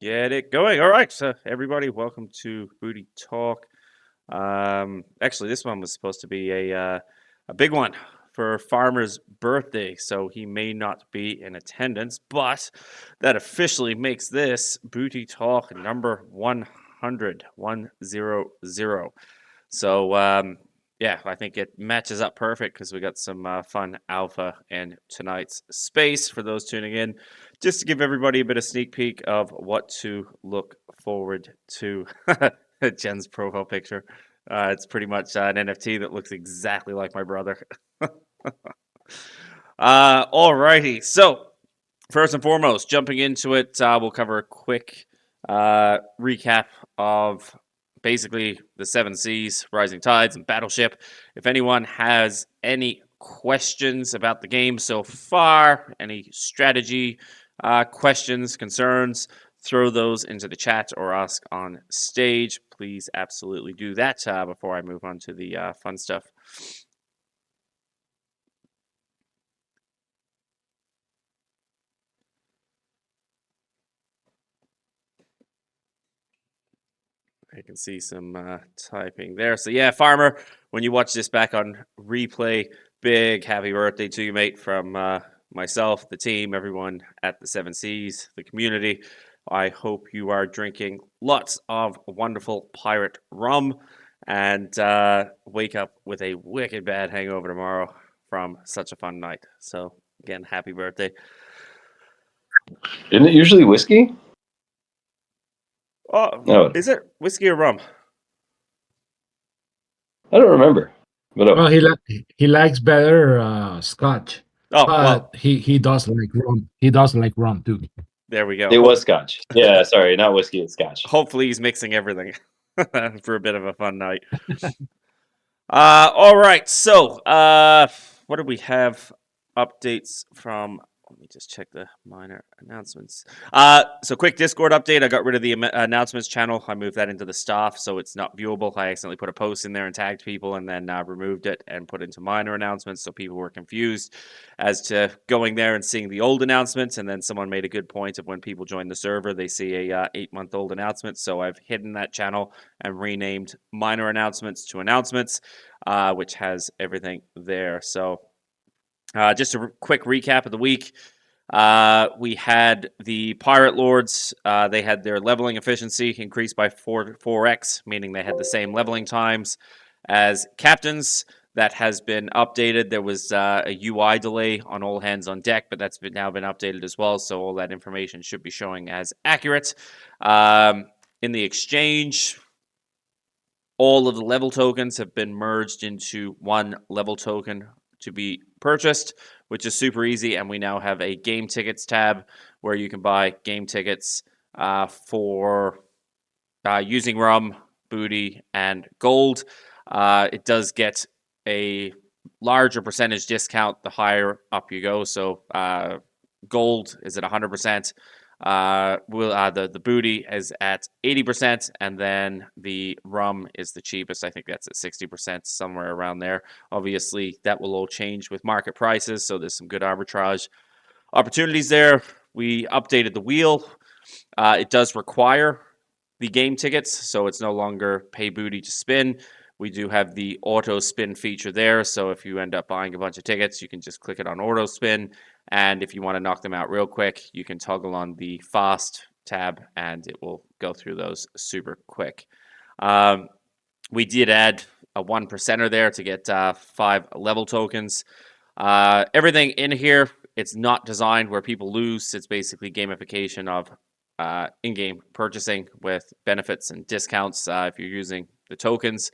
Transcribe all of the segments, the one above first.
Get it going. All right, so everybody, welcome to Booty Talk. Actually, this one was supposed to be a big one for Farmer's birthday, so he may not be in attendance, but that officially makes this Booty Talk number 100, 100. So, yeah, I think it matches up perfect because we got some fun alpha in tonight's space for those tuning in, just to give everybody a bit of sneak peek of what to look forward to. Jen's profile picture. It's pretty much an NFT that looks exactly like my brother. Alrighty, so first and foremost, jumping into it, we'll cover a quick recap of basically the Seven Seas, Rising Tides, and Battleship. If anyone has any questions about the game so far, any strategy questions, concerns, throw those into the chat or ask on stage. Please absolutely do that before I move on to the fun stuff. I can see some typing there. So yeah, Farmer, when you watch this back on replay, big happy birthday to you, mate, from myself, the team, everyone at the Seven Seas, the community. I hope you are drinking lots of wonderful pirate rum and wake up with a wicked bad hangover tomorrow from such a fun night. So again, happy birthday. Isn't it usually whiskey? Oh, No, is it whiskey or rum? I don't remember. But Well, he likes better Scotch, Oh, but well, he does like rum. He does like rum too. there we it go. was Scotch. Yeah, sorry, not whiskey. It's Scotch. Hopefully he's mixing everything for a bit of a fun night. All right. So, what do we have? Updates from. Let me just check the minor announcements. So quick Discord update. I got rid of the announcements channel. I moved that into the staff, so it's not viewable. I accidentally put a post in there and tagged people, and then removed it and put it into minor announcements, so people were confused as to going there and seeing the old announcements. And then someone made a good point of when people join the server, they see a 8-month-old announcement. So I've hidden that channel and renamed minor announcements to announcements, which has everything there. So just a quick recap of the week. We had the Pirate Lords. They had their leveling efficiency increased by 4x, meaning they had the same leveling times as captains. That has been updated. There was a UI delay on all hands on deck, but that's now been updated as well. So all that information should be showing as accurate. In the exchange, all of the level tokens have been merged into one level token to be purchased, which is super easy. And we now have a game tickets tab where you can buy game tickets for using rum, booty, and gold. It does get a larger percentage discount the higher up you go. So gold is at 100%. The booty is at 80%, and then the rum is the cheapest. I think that's at 60%, somewhere around there. Obviously, that will all change with market prices, so there's some good arbitrage opportunities there. We updated the wheel. It does require the game tickets, so it's no longer pay booty to spin. We do have the auto spin feature there, so if you end up buying a bunch of tickets, you can just click it on auto spin. And if you want to knock them out real quick, you can toggle on the fast tab and it will go through those super quick. We did add a 1%er there to get 5 level tokens. Everything in here, it's not designed where people lose. It's basically gamification of in-game purchasing with benefits and discounts if you're using the tokens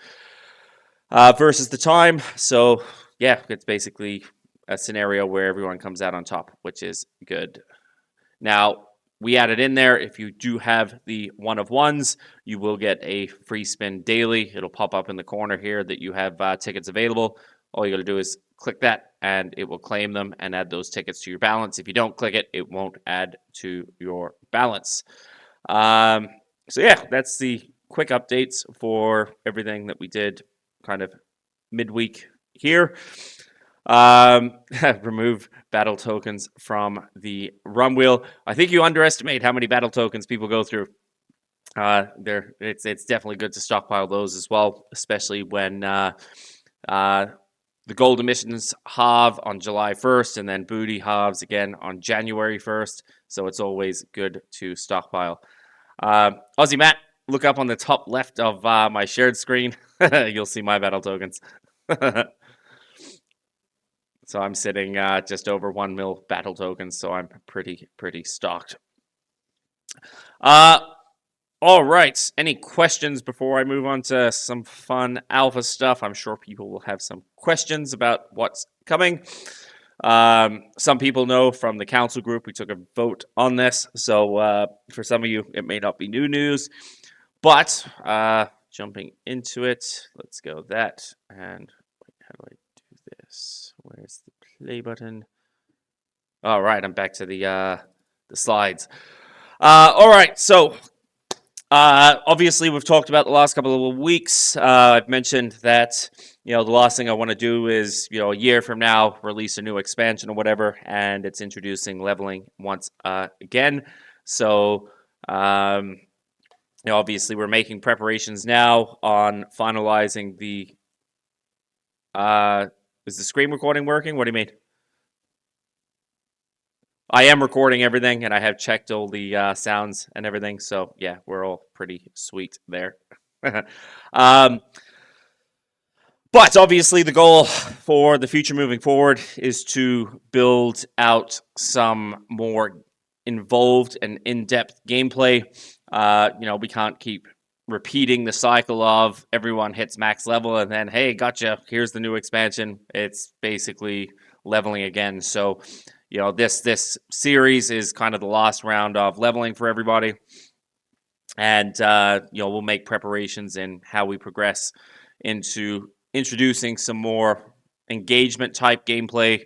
versus the time. So yeah, it's basically a scenario where everyone comes out on top, which is good. Now, we added in there, if you do have the one of ones, you will get a free spin daily. It'll pop up in the corner here that you have tickets available. All you got to do is click that and it will claim them and add those tickets to your balance. If you don't click it, it won't add to your balance. So yeah, that's the quick updates for everything that we did kind of midweek here. Remove battle tokens from the rum wheel. I think you underestimate how many battle tokens people go through. It's definitely good to stockpile those as well, especially when the gold emissions halve on July 1st, and then booty halves again on January 1st. So it's always good to stockpile. Aussie Matt, look up on the top left of my shared screen. You'll see my battle tokens. So I'm sitting just over 1 mil battle tokens, so I'm pretty stocked. All right. Any questions before I move on to some fun alpha stuff? I'm sure people will have some questions about what's coming. Some people know from the council group we took a vote on this, so for some of you it may not be new news. But jumping into it, let's go that. And how do I do this? Where's the play button? All right, I'm back to the slides. All right, so obviously we've talked about the last couple of weeks. I've mentioned that the last thing I want to do is a year from now release a new expansion or whatever, and it's introducing leveling once again. So obviously we're making preparations now on finalizing the. Is the screen recording working? What do you mean? I am recording everything, and I have checked all the sounds and everything. So yeah, we're all pretty sweet there. But obviously, the goal for the future moving forward is to build out some more involved and in-depth gameplay. We can't keep repeating the cycle of everyone hits max level and then, hey, gotcha, here's the new expansion. It's basically leveling again. So this series is kind of the last round of leveling for everybody, and we'll make preparations in how we progress into introducing some more engagement type gameplay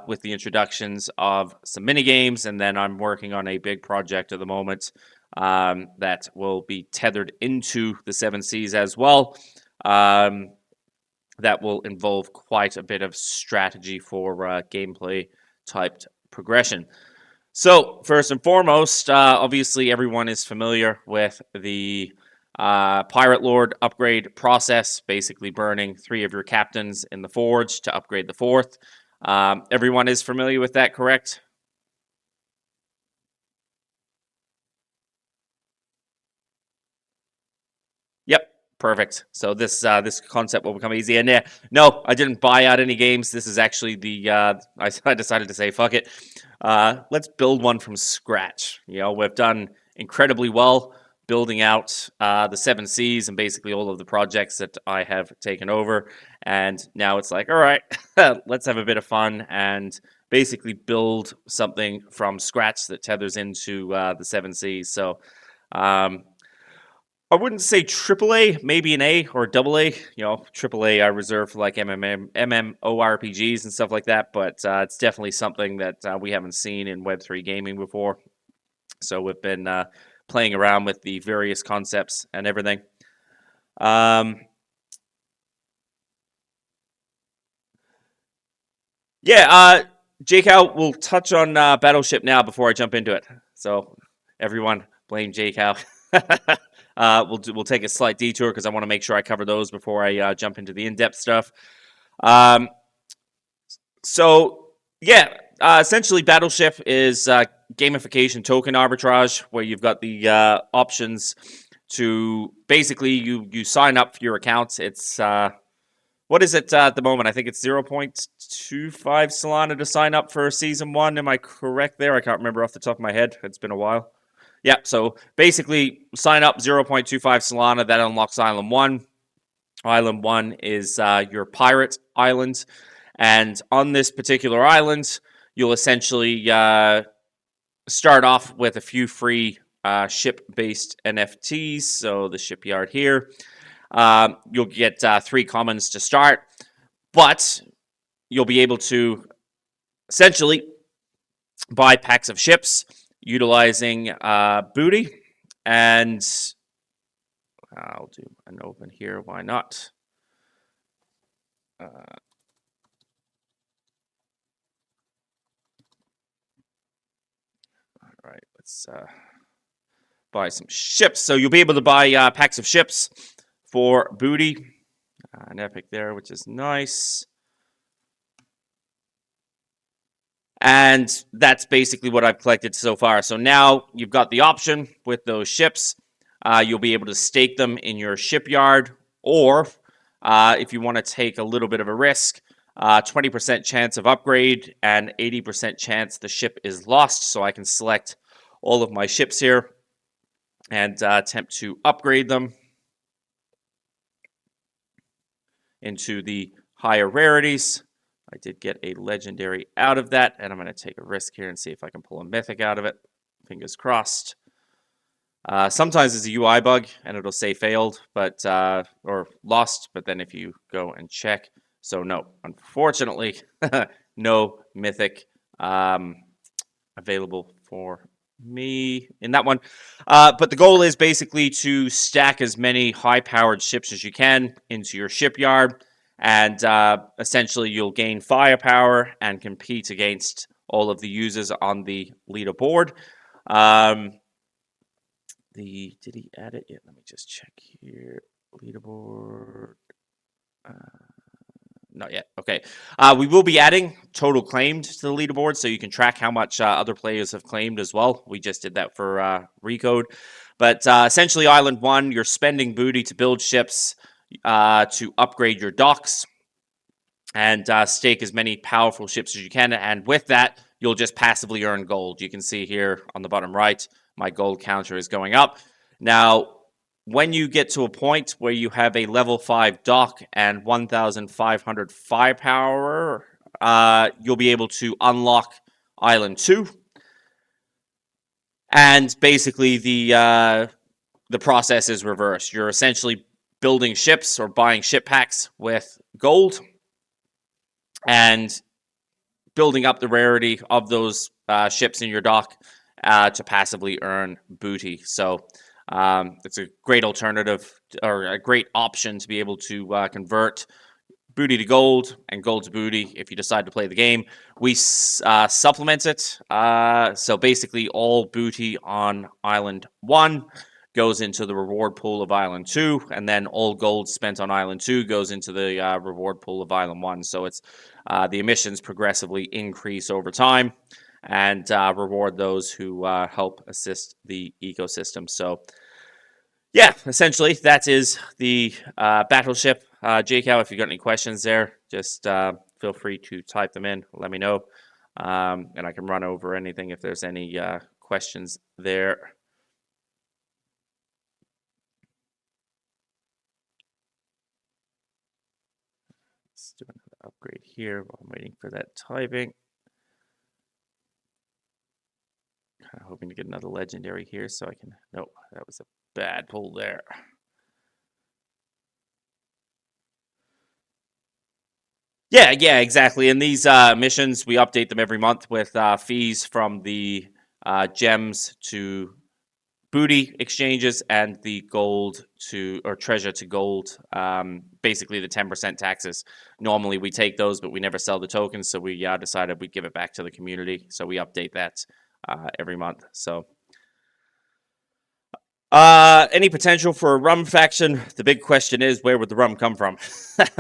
with the introductions of some mini games, and then I'm working on a big project at the moment that will be tethered into the 7 Seas as well. That will involve quite a bit of strategy for gameplay typed progression. So first and foremost, obviously everyone is familiar with the Pirate Lord upgrade process, basically burning 3 of your captains in the Forge to upgrade the 4th. Everyone is familiar with that, correct? Yep. Perfect. So this concept will become easy. And yeah, no, I didn't buy out any games. This is actually the I decided to say fuck it. Let's build one from scratch. We've done incredibly well building out the 7 Seas and basically all of the projects that I have taken over. And now it's like, all right, let's have a bit of fun and basically build something from scratch that tethers into the 7 Seas. So I wouldn't say AAA, maybe an A or double A. AAA I reserve for like MMORPGs and stuff like that, but it's definitely something that we haven't seen in Web3 gaming before. So we've been playing around with the various concepts and everything. JCal will touch on Battleship now before I jump into it. So everyone blame JCal. We'll take a slight detour because I want to make sure I cover those before I jump into the in-depth stuff. Essentially Battleship is gamification token arbitrage, where you've got the options to basically you sign up for your accounts. It's what is it at the moment? I think it's 0.25 Solana to sign up for Season 1. Am I correct there? I can't remember off the top of my head. It's been a while. Yeah, so basically sign up 0.25 Solana. That unlocks Island 1. Island 1 is your pirate island. And on this particular island, you'll essentially start off with a few free ship-based NFTs. So the shipyard here. You'll get 3 commons to start, but you'll be able to essentially buy packs of ships utilizing booty, and I'll do an open here. Why not? let's buy some ships. So you'll be able to buy packs of ships for booty. An epic there, which is nice. And that's basically what I've collected so far. So now you've got the option with those ships. You'll be able to stake them in your shipyard, or if you want to take a little bit of a risk, 20% chance of upgrade and 80% chance the ship is lost. So I can select all of my ships here and attempt to upgrade them into the higher rarities. I did get a legendary out of that, and I'm going to take a risk here and see if I can pull a mythic out of it. Fingers crossed. Sometimes it's a UI bug, and it'll say failed, but or lost, but then if you go and check, so no, unfortunately, no mythic available for me in that one. But the goal is basically to stack as many high-powered ships as you can into your shipyard, and essentially you'll gain firepower and compete against all of the users on the leaderboard. Did he add it yet? Let me just check here. Leaderboard. Not yet. Okay. We will be adding total claimed to the leaderboard, so you can track how much other players have claimed as well. We just did that for Recode. But essentially, Island 1, you're spending booty to build ships, to upgrade your docks, and stake as many powerful ships as you can. And with that, you'll just passively earn gold. You can see here on the bottom right, my gold counter is going up. Now, when you get to a point where you have a level 5 dock and 1,500 firepower, you'll be able to unlock Island 2. And basically, the process is reversed. You're essentially building ships or buying ship packs with gold and building up the rarity of those ships in your dock to passively earn booty. So it's a great alternative, or a great option to be able to convert booty to gold and gold to booty if you decide to play the game. We supplement it. So basically all booty on Island 1 goes into the reward pool of Island 2, and then all gold spent on Island 2 goes into the reward pool of Island 1. So it's the emissions progressively increase over time and reward those who help assist the ecosystem. So yeah, essentially that is the battleship. Jcow, if you've got any questions there, just feel free to type them in. Let me know, and I can run over anything if there's any questions there. Let's do another upgrade here while I'm waiting for that typing. Kind of hoping to get another legendary here so I can... Nope, that was a bad pull there. Yeah, exactly. And these missions, we update them every month with fees from the gems to booty exchanges and the gold to, or treasure to gold, basically the 10% taxes. Normally we take those, but we never sell the tokens, so we decided we'd give it back to the community. So we update that every month. So any potential for a rum faction? The big question is, where would the rum come from?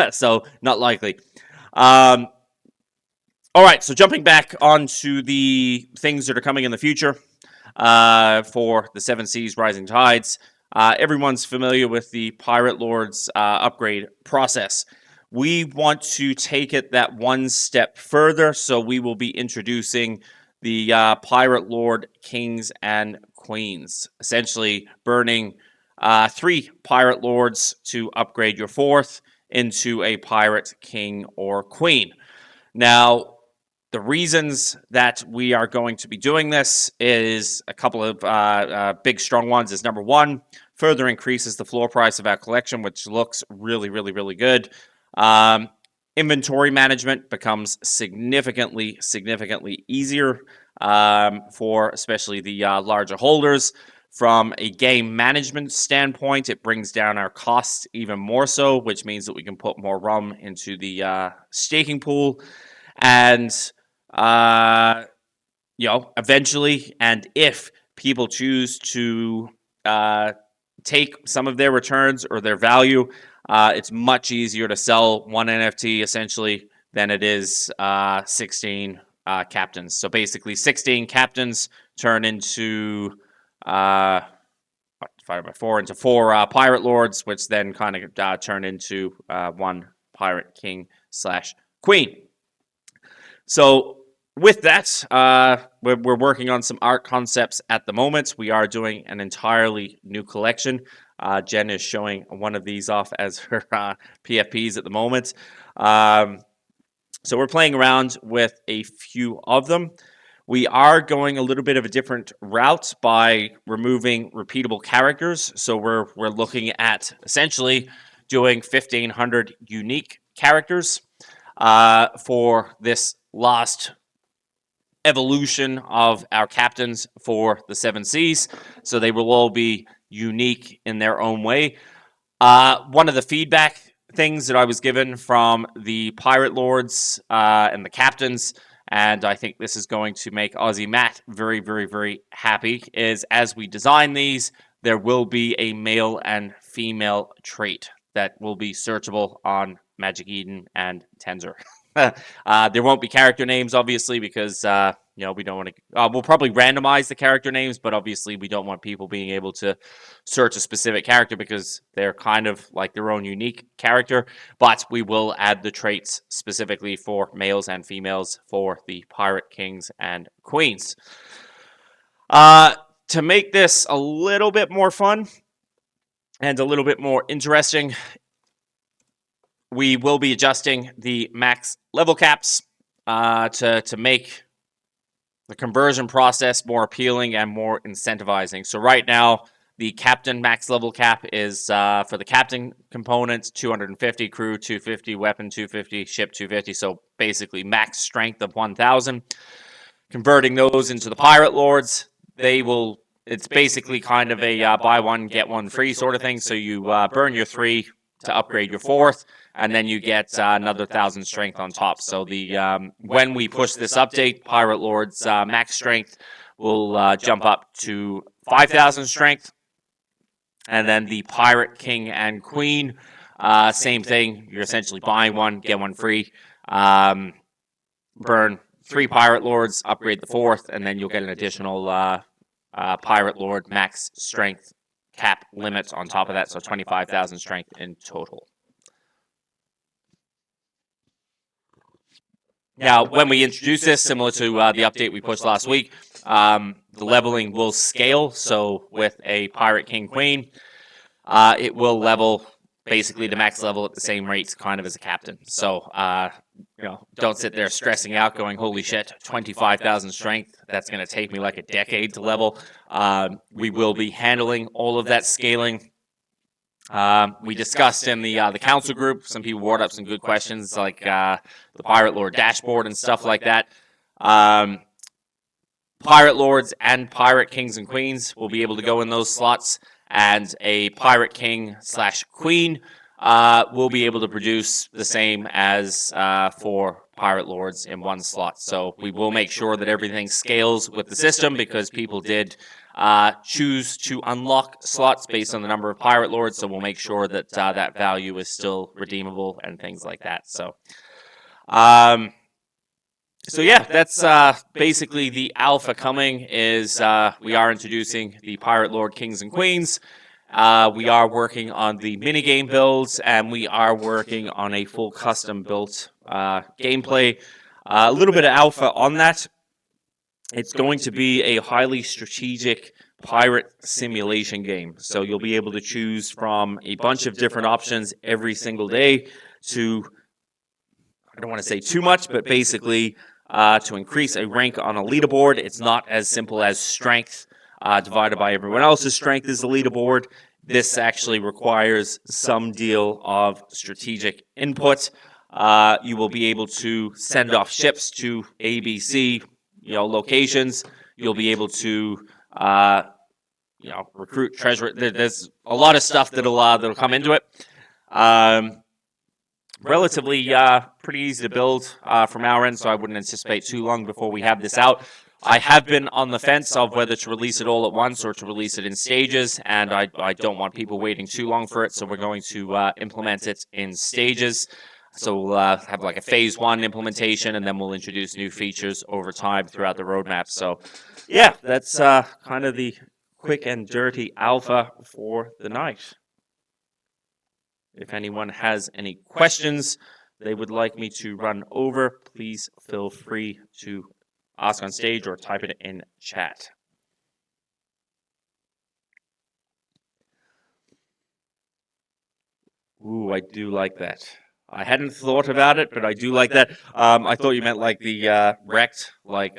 So not likely. All right, so jumping back onto the things that are coming in the future for the Seven Seas Rising Tides. Everyone's familiar with the Pirate Lords upgrade process. We want to take it that one step further, so we will be introducing the Pirate Lord Kings and Queens, essentially burning 3 Pirate Lords to upgrade your 4th into a Pirate King or Queen. Now, the reasons that we are going to be doing this is a couple of big, strong ones. Is number one, further increases the floor price of our collection, which looks really, really, really good. Inventory management becomes significantly easier for especially the larger holders. From a game management standpoint, it brings down our costs even more so, which means that we can put more rum into the staking pool. And, eventually, and if people choose to take some of their returns or their value, it's much easier to sell one NFT essentially than it is 16 captains. So basically, 16 captains turn into divided by 4 into 4 pirate lords, which then kind of turn into 1 pirate king / queen. So with that, we're working on some art concepts at the moment. We are doing an entirely new collection. Jen is showing one of these off as her PFPs at the moment. So we're playing around with a few of them. We are going a little bit of a different route by removing repeatable characters. So we're looking at essentially doing 1,500 unique characters for this last evolution of our captains for the 7 Seas. So they will all be unique in their own way. One of the feedback things that I was given from the Pirate Lords and the captains, and I think this is going to make Aussie Matt very, very, very happy, is as we design these, there will be a male and female trait that will be searchable on Magic Eden and Tensor. There won't be character names, obviously, because we don't want to. We'll probably randomize the character names, but obviously we don't want people being able to search a specific character because they're kind of like their own unique character. But we will add the traits specifically for males and females for the pirate kings and queens. To make this a little bit more fun and a little bit more interesting, we will be adjusting the max level caps to make the conversion process more appealing and more incentivizing. So right now, the captain max level cap is for the captain components 250, crew 250, weapon 250, ship 250. So basically max strength of 1,000. Converting those into the pirate lords, it's basically kind of a buy one get one free sort of thing. So you burn your 3 to upgrade your 4th, and then you get another 1,000 strength on top. So when we push this update, Pirate Lord's max strength will jump up to 5,000 strength, and then the Pirate King and Queen, same thing. You're essentially buying one, get one free. Burn 3 Pirate Lords, upgrade the 4th, and then you'll get an additional Pirate Lord max strength cap limits on top of that, so 25,000 strength in total. Now, when we introduce this, similar to the update we pushed last week, the leveling will scale. So with a Pirate King Queen, it will level basically the max level at the same rates kind of as a captain. So, don't sit there stressing out going, holy shit, 25,000 strength. That's going to take me like a decade to level. We will be handling all of that scaling. We discussed in the council group, some people brought up some good questions like the Pirate Lord dashboard and stuff like that. Pirate Lords and Pirate Kings and Queens will be able to go in those slots, and a Pirate King / Queen will be able to produce the same as for Pirate Lords in one slot. So we will make sure that everything scales with the system, because people did choose to unlock slots based on the number of Pirate Lords, so we'll make sure that that value is still redeemable and things like that. So, yeah, that's basically the alpha coming. Is we are introducing the Pirate Lord Kings and Queens. We are working on the minigame builds, and we are working on a full custom built gameplay. A little bit of alpha on that. It's going to be a highly strategic pirate simulation game. So you'll be able to choose from a bunch of different options every single day to, I don't want to say too much, but basically to increase a rank on a leaderboard. It's not as simple as strength divided by everyone else's strength is the leaderboard. This actually requires some deal of strategic input. You will be able to send off ships to ABC locations. You'll be able to recruit treasure. There's a lot of stuff that'll come into it. Relatively pretty easy to build from our end, so I wouldn't anticipate too long before we have this out. I have been on the fence of whether to release it all at once or to release it in stages, and I don't want people waiting too long for it, so we're going to implement it in stages. So we'll have like a phase 1 implementation, and then we'll introduce new features over time throughout the roadmap. So yeah, that's kind of the quick and dirty alpha for the night. If anyone has any questions they would like me to run over, please feel free to ask on stage or type it in chat. Ooh, I do like that. I hadn't thought about it, but I do like that. I thought you meant like the wrecked, like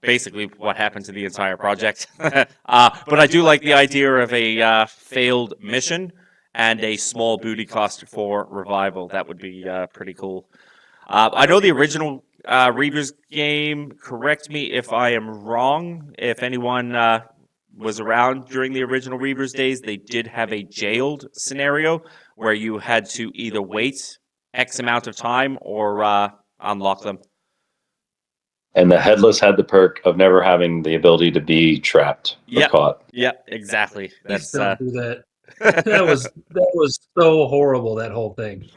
basically what happened to the entire project. But I do like the idea of a failed mission and a small booty cost for revival. That would be pretty cool. I know the original Reavers game, correct me if I am wrong, if anyone was around during the original Reavers days, they did have a jailed scenario where you had to either wait X amount of time or unlock them. And the headless had the perk of never having the ability to be trapped or caught. Yeah, exactly. Please don't do that. That was so horrible, that whole thing.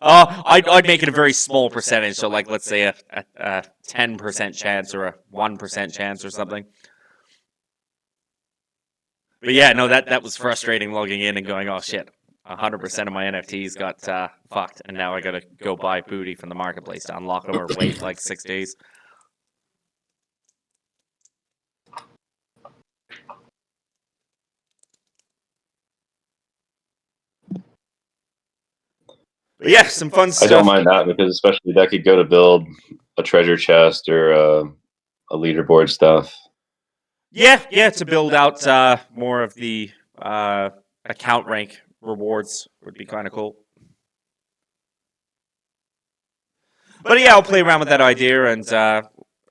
I'd make it a very small percentage, so like let's say a 10% chance or a 1% chance or something. But yeah, no, that was frustrating logging in and going, oh shit, 100% of my NFTs got fucked, and now I gotta go buy booty from the marketplace to unlock them or wait like 6 days. But yeah, some fun stuff. I don't mind that because especially that could go to build a treasure chest or a leaderboard stuff. Yeah, to build out more of the account rank rewards would be kind of cool. But yeah, I'll play around with that idea and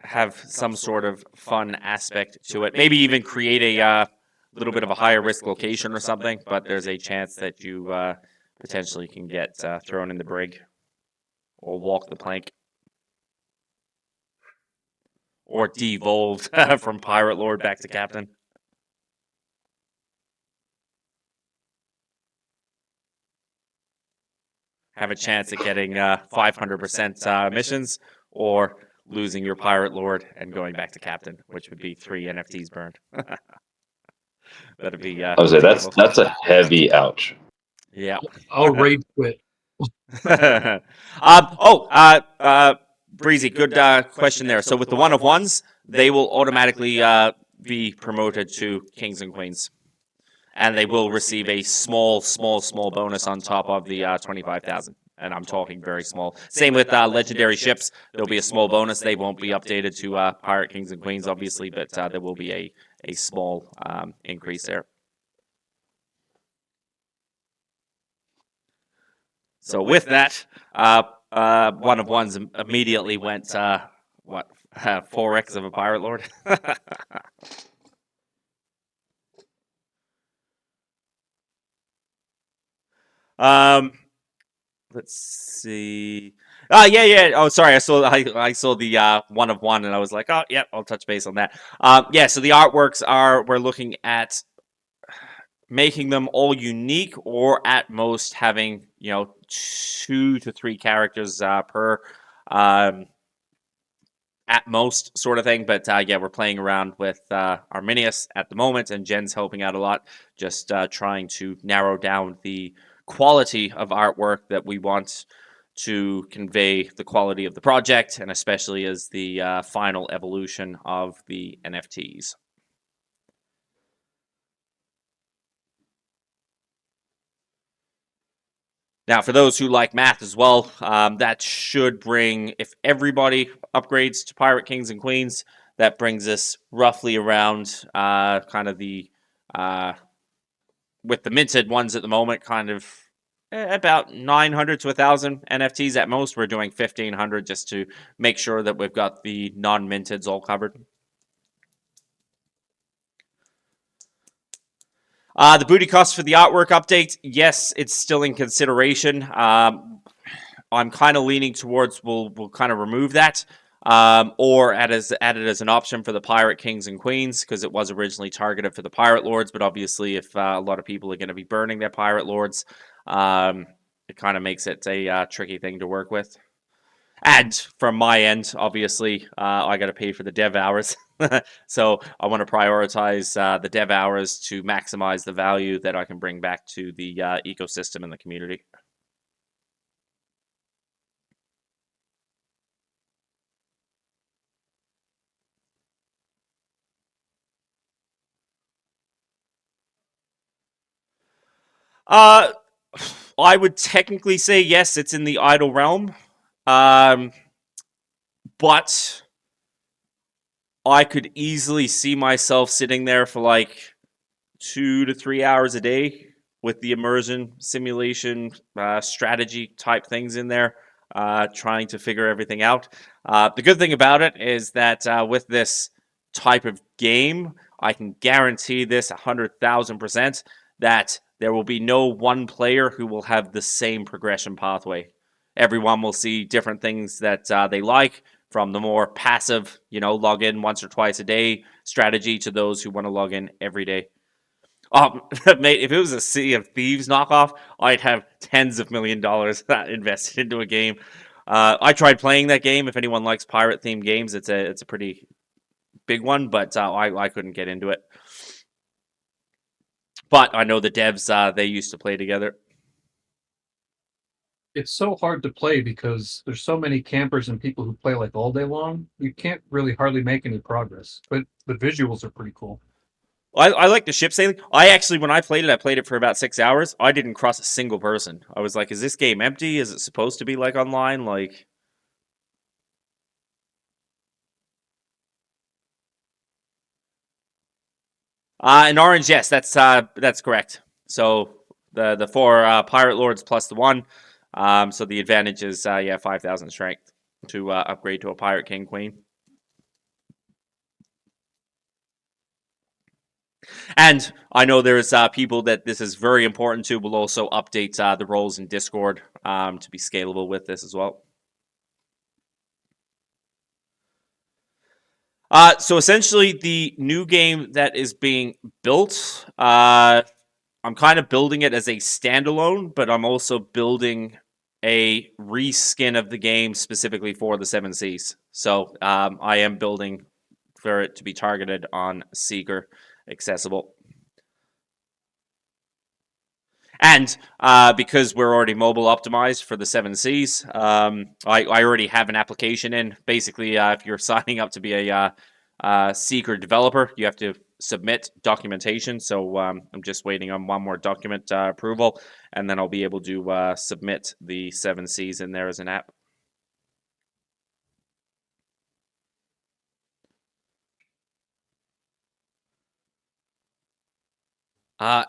have some sort of fun aspect to it. Maybe even create a little bit of a higher risk location or something, but there's a chance that you potentially can get thrown in the brig or walk the plank. Or devolved from Pirate Lord back to Captain. Have a chance at getting 500% missions, or losing your Pirate Lord and going back to Captain, which would be 3 NFTs burned. That'd be. I would say that's a heavy ouch. Yeah. I'll rage quit. Breezy, good question there. So with the 1 of 1s, they will automatically be promoted to Kings and Queens. And they will receive a small bonus on top of the 25,000. And I'm talking very small. Same with legendary ships. There'll be a small bonus. They won't be updated to Pirate Kings and Queens, obviously, but there will be a small increase there. So with that, 1 of 1s immediately went 4x of a Pirate Lord. Let's see. Yeah. Oh, sorry. I saw the 1 of 1, and I was like, oh, yeah, I'll touch base on that. Yeah. So the artworks we're looking at making them all unique, or at most having 2 to 3 characters per at most sort of thing. But yeah, we're playing around with Arminius at the moment, and Jen's helping out a lot, just trying to narrow down the quality of artwork that we want to convey the quality of the project, and especially as the final evolution of the NFTs. Now, for those who like math as well, that should bring, if everybody upgrades to Pirate Kings and Queens, that brings us roughly around kind of the, with the minted ones at the moment, kind of about 900 to 1,000 NFTs at most. We're doing 1,500 just to make sure that we've got the non-minteds all covered. The booty cost for the artwork update, yes, it's still in consideration. I'm kind of leaning towards we'll kind of remove that. or added as an option for the Pirate Kings and Queens, because it was originally targeted for the Pirate Lords. But obviously, if a lot of people are going to be burning their Pirate Lords, it kind of makes it a tricky thing to work with. And from my end, obviously, I got to pay for the dev hours. So I want to prioritize the dev hours to maximize the value that I can bring back to the ecosystem and the community. I would technically say yes, it's in the idle realm. But I could easily see myself sitting there for like 2 to 3 hours a day with the immersion simulation strategy type things in there, trying to figure everything out. The good thing about it is that with this type of game, I can guarantee this 100,000% that there will be no one player who will have the same progression pathway. Everyone will see different things that they like, from the more passive, log in once or twice a day strategy to those who want to log in every day. Mate, if it was a Sea of Thieves knockoff, I'd have tens of $1 million invested into a game. I tried playing that game. If anyone likes pirate themed games, it's a pretty big one, but I couldn't get into it. But I know the devs, they used to play together. It's so hard to play because there's so many campers and people who play like all day long. You can't really hardly make any progress, but the visuals are pretty cool. I like the ship sailing. When I played it for about 6 hours. I didn't cross a single person. I was like, is this game empty? Is it supposed to be like online? Like, in orange, yes, that's correct. So the 4 pirate lords plus the 1. So the advantage is 5,000 strength to upgrade to a pirate king queen. And I know there's people that this is very important to. We'll also update the roles in Discord to be scalable with this as well. So essentially, the new game that is being built, I'm kind of building it as a standalone, but I'm also building a reskin of the game specifically for the 7 Seas. So I am building for it to be targeted on Seeker accessible. And because we're already mobile optimized for the 7 Seas, I already have an application in. Basically, if you're signing up to be a Seeker developer, you have to submit documentation. So I'm just waiting on one more document approval, and then I'll be able to submit the 7 Seas in there as an app.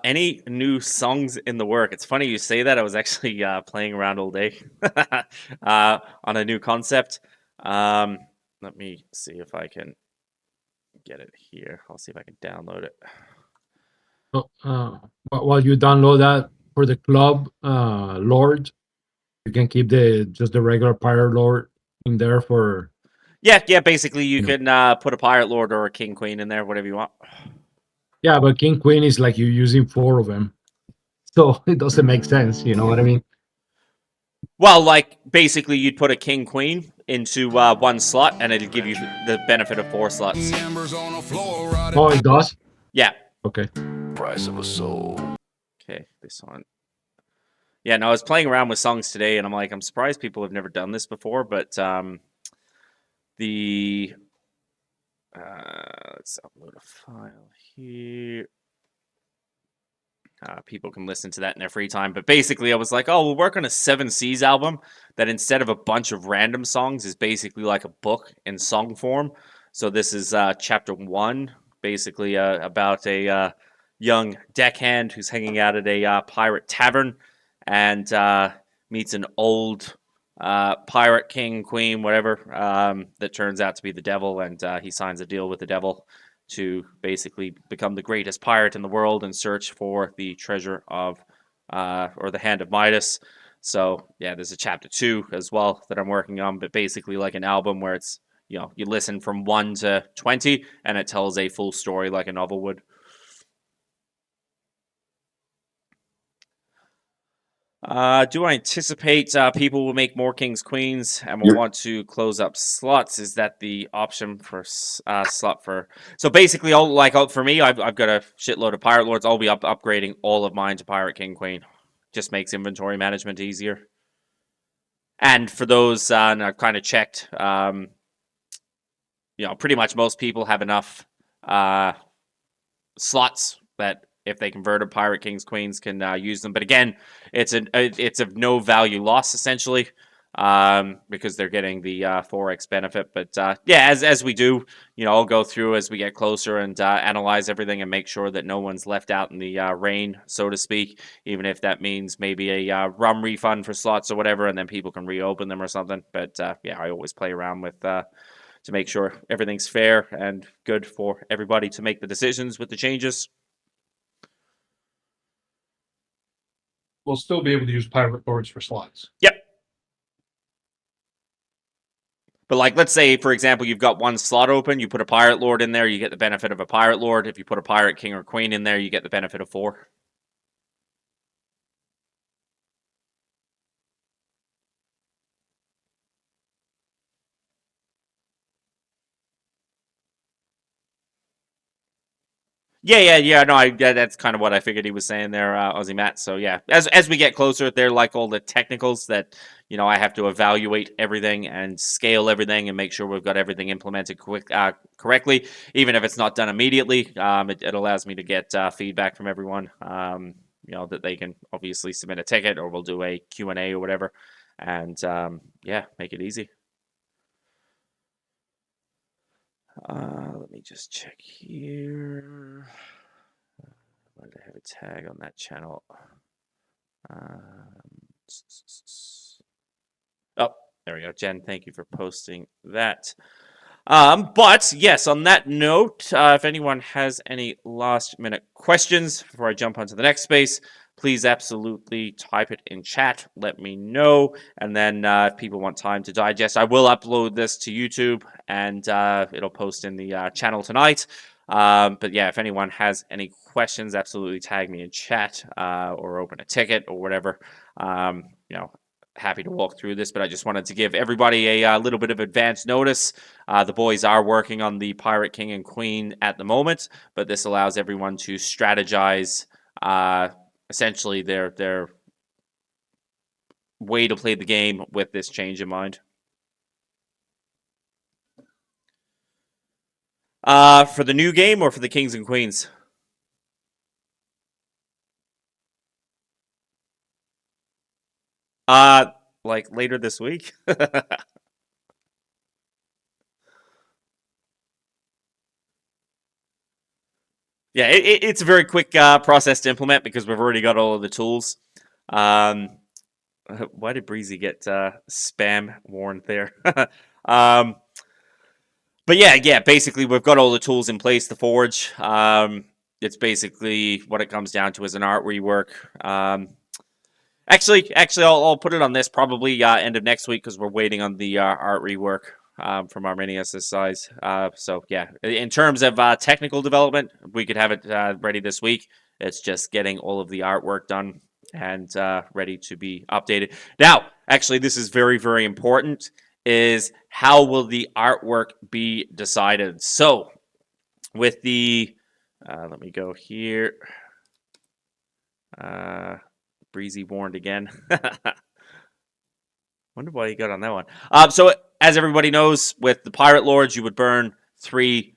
Any new songs in the work? It's funny you say that. I was actually playing around all day on a new concept. Let me see if I can get it here. I'll see if I can download it. While you download that for the club lord, you can keep just the regular pirate lord in there for. Yeah. Basically, you Yeah. can put a pirate lord or a king queen in there, whatever you want. Yeah, but king queen is like you're using 4 of them, so it doesn't make sense. You know what I mean? Well, like basically, you'd put a king queen into 1 slot, and it'd give you the benefit of 4 slots. Oh, it does. Yeah. Okay. Price of a soul. Okay, this one. Yeah, no, I was playing around with songs today, and I'm like, I'm surprised people have never done this before, but let's upload a file here. People can listen to that in their free time. But basically, I was like, oh, we'll work on a 7 Seas album that instead of a bunch of random songs is basically like a book in song form. So this is chapter 1, basically about a young deckhand who's hanging out at a pirate tavern and meets an old pirate king, queen, whatever, that turns out to be the devil, and he signs a deal with the devil to basically become the greatest pirate in the world and search for the treasure of, or the Hand of Midas. So yeah, there's a chapter 2 as well that I'm working on, but basically like an album where it's you listen from 1 to 20, and it tells a full story like a novel would. Do I anticipate people will make more kings queens and will Yep. want to close up slots? Is that the option for slot for? So basically, for me, I've got a shitload of pirate lords. I'll be upgrading all of mine to pirate king queen. Just makes inventory management easier. And for those, and I've kind of checked, pretty much most people have enough slots that if they converted pirate kings queens can use them. But again, it's of no value loss essentially, because they're getting the 4x benefit. But as we do, I'll go through as we get closer and analyze everything and make sure that no one's left out in the rain, so to speak, even if that means maybe a rum refund for slots or whatever, and then people can reopen them or something. But I always play around with to make sure everything's fair and good for everybody to make the decisions with the changes. We'll still be able to use pirate lords for slots. Yep. But let's say, for example, you've got one slot open, you put a pirate lord in there, you get the benefit of a pirate lord. If you put a pirate king or queen in there, you get the benefit of 4. Yeah. No, that's kind of what I figured he was saying there, Aussie Matt. So yeah, as we get closer, they're like all the technicals that I have to evaluate everything and scale everything and make sure we've got everything implemented correctly. Even if it's not done immediately, it allows me to get feedback from everyone. That they can obviously submit a ticket, or we'll do a Q&A or whatever, and make it easy. Let me just check here. Why did I have a tag on that channel? Oh, there we go. Jen, thank you for posting that. But yes, on that note, if anyone has any last minute questions before I jump onto the next space, please absolutely type it in chat. Let me know. And then if people want time to digest, I will upload this to YouTube and it'll post in the channel tonight. But yeah, if anyone has any questions, absolutely tag me in chat or open a ticket or whatever. Happy to walk through this, but I just wanted to give everybody a little bit of advance notice. The boys are working on the Pirate King and Queen at the moment, but this allows everyone to strategize essentially their way to play the game with this change in mind. For the new game or for the Kings and Queens? Later this week. Yeah, it's a very quick process to implement because we've already got all of the tools. Why did Breezy get spam warned there? But yeah, basically we've got all the tools in place to forge. It's basically what it comes down to is an art rework. Actually, I'll put it on this probably end of next week because we're waiting on the art rework from Arminius' size. So yeah, in terms of technical development, we could have it ready this week. It's just getting all of the artwork done and ready to be updated. Now, actually, this is very, very important, is how will the artwork be decided? So with the, let me go here. Breezy warned again. Wonder why he got on that one. So as everybody knows, with the Pirate Lords, you would burn three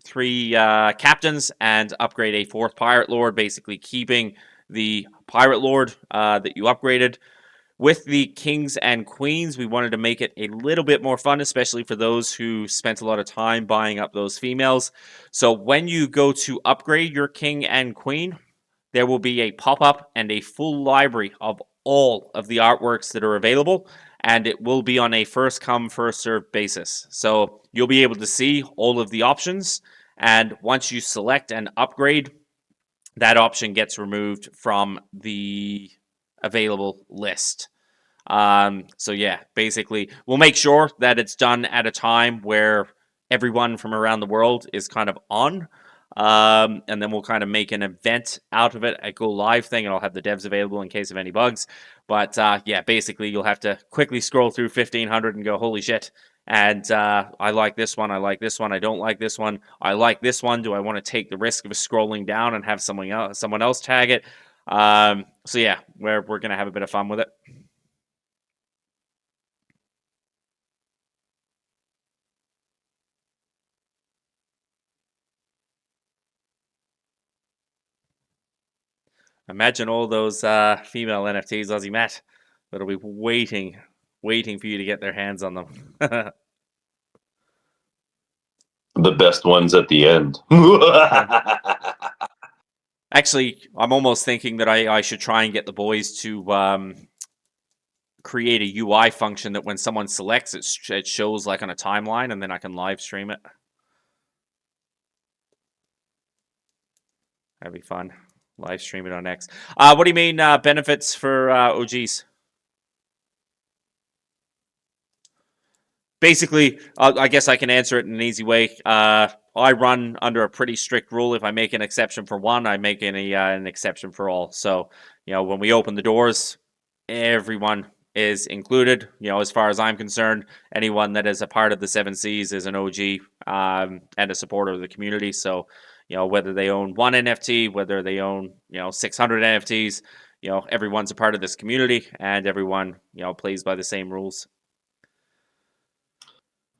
captains and upgrade a 4th Pirate Lord, basically keeping the Pirate Lord that you upgraded. With the Kings and Queens, we wanted to make it a little bit more fun, especially for those who spent a lot of time buying up those females. So when you go to upgrade your King and Queen, there will be a pop-up and a full library of all of the artworks that are available, and it will be on a first-come, first-served basis. So you'll be able to see all of the options, and once you select and upgrade, that option gets removed from the available list. So yeah, basically, we'll make sure that it's done at a time where everyone from around the world is kind of on. And then we'll kind of make an event out of it, a go live thing, and I'll have the devs available in case of any bugs. But yeah, basically, you'll have to quickly scroll through 1500 and go, holy shit. And I like this one. I like this one. I don't like this one. I like this one. Do I want to take the risk of scrolling down and have someone else tag it? So yeah, we're gonna have a bit of fun with it. Imagine all those female NFTs, Aussie Matt, that'll be waiting for you to get their hands on them. The best ones at the end. Actually, I'm almost thinking that I should try and get the boys to create a UI function that when someone selects it, it shows like on a timeline, and then I can live stream it. That'd be fun. Live stream it on X. What do you mean benefits for OGs? Basically, I guess I can answer it in an easy way. I run under a pretty strict rule. If I make an exception for one, I make an exception for all. So, when we open the doors, everyone is included. As far as I'm concerned, anyone that is a part of the 7 Seas is an OG and a supporter of the community. So, whether they own one NFT, whether they own 600 NFTs, everyone's a part of this community, and everyone plays by the same rules.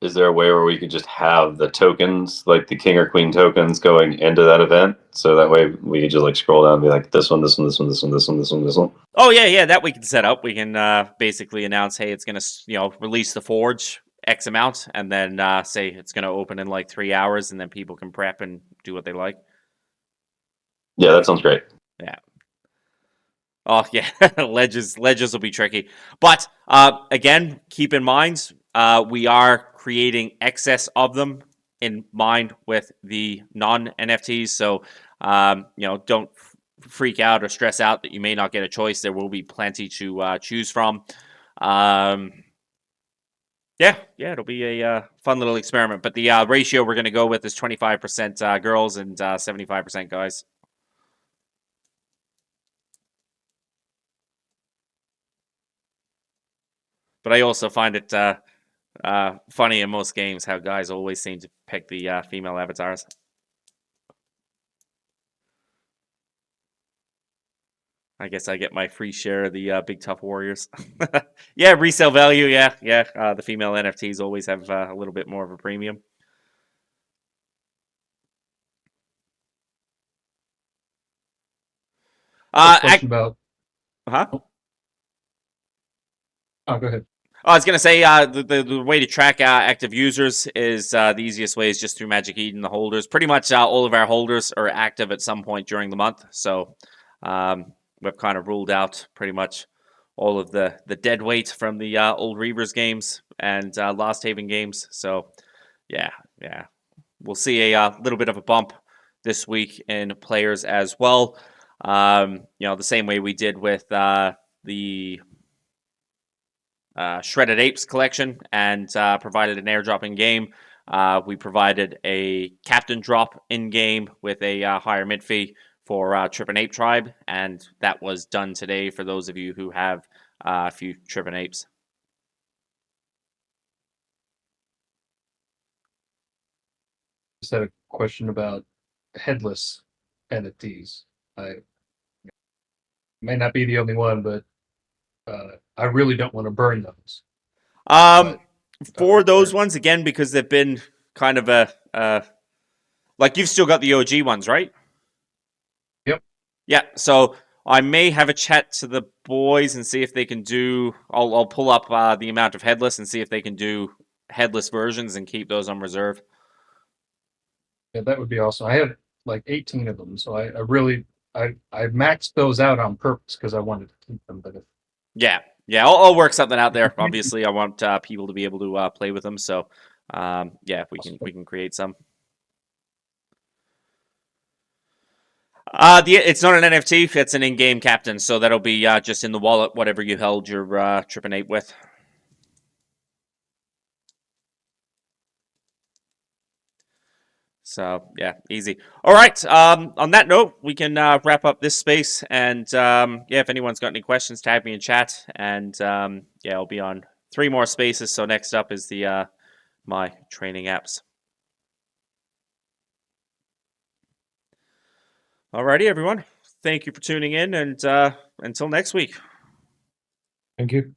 Is there a way where we could just have the tokens, like the king or queen tokens, going into that event? So that way we could just like scroll down and be like, this one, this one, this one, this one, this one, this one, this one. Oh yeah, that we can set up. We can basically announce, hey, it's gonna release the Forge X amount, and then say it's gonna open in like 3 hours, and then people can prep and do what they like. Yeah, that sounds great. Yeah. Oh yeah, ledges will be tricky, but again, keep in mind we are creating excess of them in mind with the non-NFTs. So don't freak out or stress out that you may not get a choice. There will be plenty to choose from. Yeah, it'll be a fun little experiment. But the ratio we're going to go with is 25% girls and 75% guys. But I also find it funny in most games how guys always seem to pick the female avatars. I guess I get my free share of the big tough warriors. Yeah, resale value. Yeah. The female NFTs always have a little bit more of a premium. Question about. Huh? Oh, go ahead. I was going to say the way to track active users is the easiest way is just through Magic Eden, the holders. Pretty much all of our holders are active at some point during the month. So we've kind of ruled out pretty much all of the dead weight from the old Reavers games and Lost Haven games. So yeah. We'll see a little bit of a bump this week in players as well. The same way we did with the Shredded Apes collection and provided an airdrop in game. We provided a captain drop in game with a higher mid fee for Trippin' Ape Tribe, and that was done today for those of you who have a few Trippin' Apes. Just had a question about headless NFTs. I may not be the only one, but I really don't want to burn those. For those ones, again, because they've been kind of like you've still got the OG ones, right? Yep. Yeah, so I may have a chat to the boys and see if they can do. I'll pull up the amount of headless and see if they can do headless versions and keep those on reserve. Yeah, that would be awesome. I have like 18 of them, so I maxed those out on purpose because I wanted to keep them. But Yeah, I'll work something out there. Obviously, I want people to be able to play with them. So, yeah, we can create some. It's not an NFT. It's an in-game captain, so that'll be just in the wallet, whatever you held your Trip and 8 with. So yeah, easy. All right. On that note, we can wrap up this space, and yeah, if anyone's got any questions, tag me in chat, and yeah, I'll be on 3 more spaces. So next up is the my training apps. Alrighty, everyone. Thank you for tuning in, and until next week. Thank you.